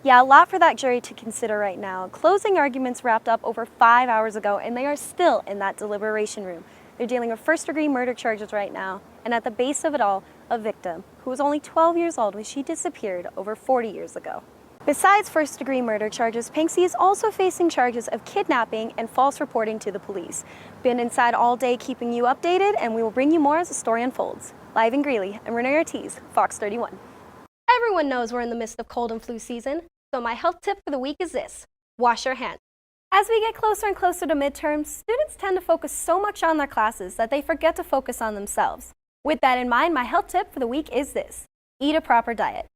Yeah, a lot for that jury to consider right now. Closing arguments wrapped up over 5 hours ago, and they are still in that deliberation room. They're dealing with first-degree murder charges right now, and at the base of it all, a victim who was only 12 years old when she disappeared over 40 years ago. Besides first-degree murder charges, Panksy is also facing charges of kidnapping and false reporting to the police. Been inside all day keeping you updated, and we will bring you more as the story unfolds. Live in Greeley, I'm Renee Ortiz, Fox 31. Everyone knows we're in the midst of cold and flu season, so my health tip for the week is this: wash your hands. As we get closer and closer to midterms, students tend to focus so much on their classes that they forget to focus on themselves. With that in mind, my health tip for the week is this: eat a proper diet.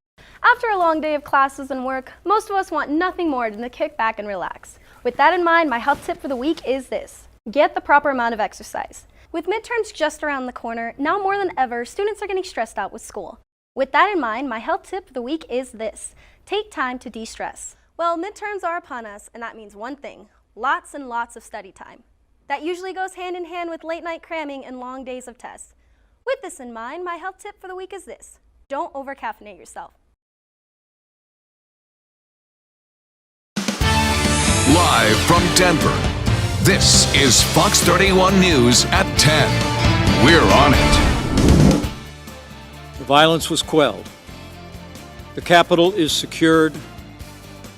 After a long day of classes and work, most of us want nothing more than to kick back and relax. With that in mind, my health tip for the week is this: get the proper amount of exercise. With midterms just around the corner, now more than ever, students are getting stressed out with school. With that in mind, my health tip for the week is this: take time to de-stress. Well, midterms are upon us, and that means one thing: lots and lots of study time. That usually goes hand in hand with late night cramming and long days of tests. With this in mind, my health tip for the week is this: don't over-caffeinate yourself. Live from Denver, this is Fox 31 News at 10. We're on it. The violence was quelled. The Capitol is secured,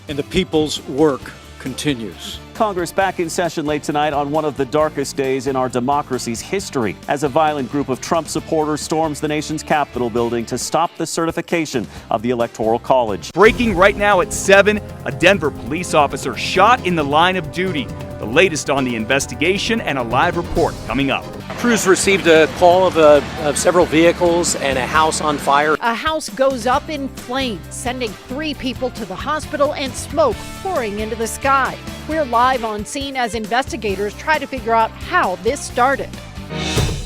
and the people's work continues. Congress back in session late tonight on one of the darkest days in our democracy's history as a violent group of Trump supporters storms the nation's Capitol building to stop the certification of the Electoral College. Breaking right now at 7, a Denver police officer shot in the line of duty. The latest on the investigation and a live report coming up. Crews received a call of several vehicles and a house on fire. A house goes up in flames, sending 3 people to the hospital and smoke pouring into the sky. We're live on scene as investigators try to figure out how this started.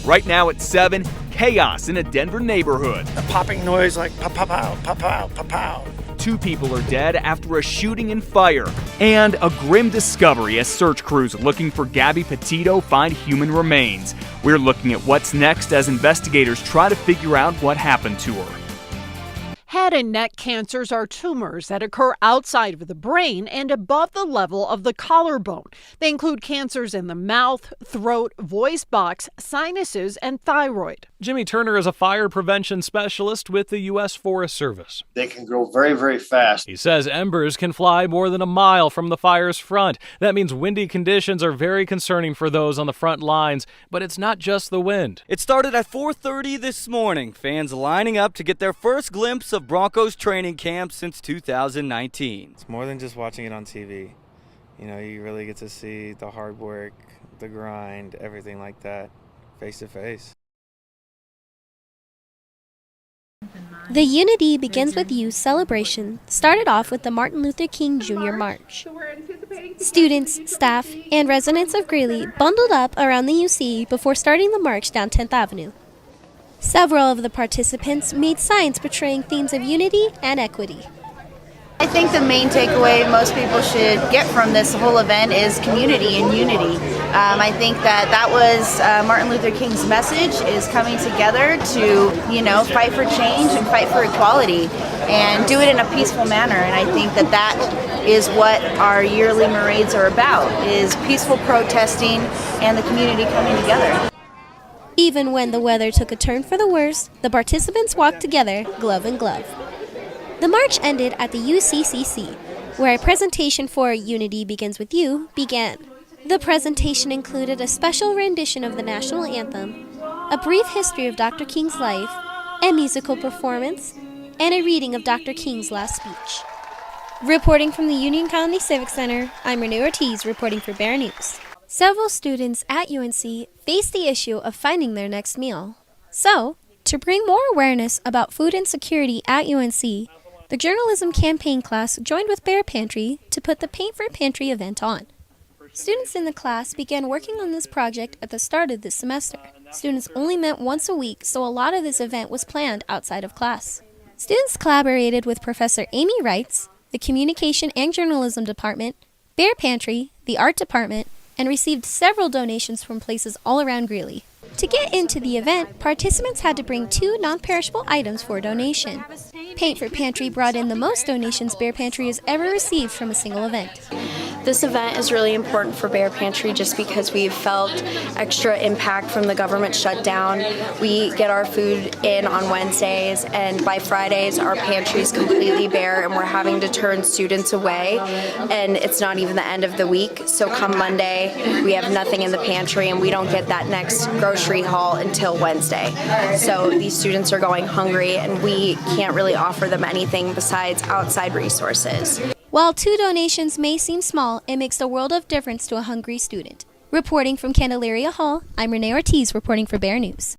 Right now at 7, chaos in a Denver neighborhood. A popping noise like pow-pow-pow, pow-pow, pow-pow. 2 people are dead after a shooting and fire. And a grim discovery as search crews looking for Gabby Petito find human remains. We're looking at what's next as investigators try to figure out what happened to her. Head and neck cancers are tumors that occur outside of the brain and above the level of the collarbone. They include cancers in the mouth, throat, voice box, sinuses, and thyroid. Jimmy Turner is a fire prevention specialist with the U.S. Forest Service. They can grow very, very fast. He says embers can fly more than a mile from the fire's front. That means windy conditions are very concerning for those on the front lines, but it's not just the wind. It started at 4:30 this morning. Fans lining up to get their first glimpse of Broncos training camp since 2019. It's more than just watching it on TV. You know, you really get to see the hard work, the grind, everything like that, face to face. The Unity Begins With You celebration started off with the Martin Luther King Jr. March. Students, staff, and residents of Greeley bundled up around the UC before starting the march down 10th Avenue. Several of the participants made signs portraying themes of unity and equity. I think the main takeaway most people should get from this whole event is community and unity. I think that was Martin Luther King's message, is coming together to, fight for change and fight for equality and do it in a peaceful manner. And I think that is what our yearly parades are about, is peaceful protesting and the community coming together. Even when the weather took a turn for the worse, the participants walked together, glove in glove. The march ended at the UCCC, where a presentation for Unity Begins With You began. The presentation included a special rendition of the national anthem, a brief history of Dr. King's life, a musical performance, and a reading of Dr. King's last speech. Reporting from the Union County Civic Center, I'm Renee Ortiz reporting for Bear News. Several students at UNC face the issue of finding their next meal. So, to bring more awareness about food insecurity at UNC, the journalism campaign class joined with Bear Pantry to put the Paint for Pantry event on. Students in the class began working on this project at the start of this semester. Students only met once a week, so a lot of this event was planned outside of class. Students collaborated with Professor Amy Wrights, the Communication and Journalism Department, Bear Pantry, the Art Department, and received several donations from places all around Greeley. To get into the event, participants had to bring 2 non-perishable items for donation. Paint for Pantry brought in the most donations Bear Pantry has ever received from a single event. This event is really important for Bear Pantry just because we've felt extra impact from the government shutdown. We get our food in on Wednesdays, and by Fridays our pantry is completely bare and we're having to turn students away, and it's not even the end of the week. So come Monday we have nothing in the pantry and we don't get that next grocery haul until Wednesday. So these students are going hungry and we can't really offer them anything besides outside resources. While 2 donations may seem small, it makes a world of difference to a hungry student. Reporting from Candelaria Hall, I'm Renee Ortiz reporting for Bear News.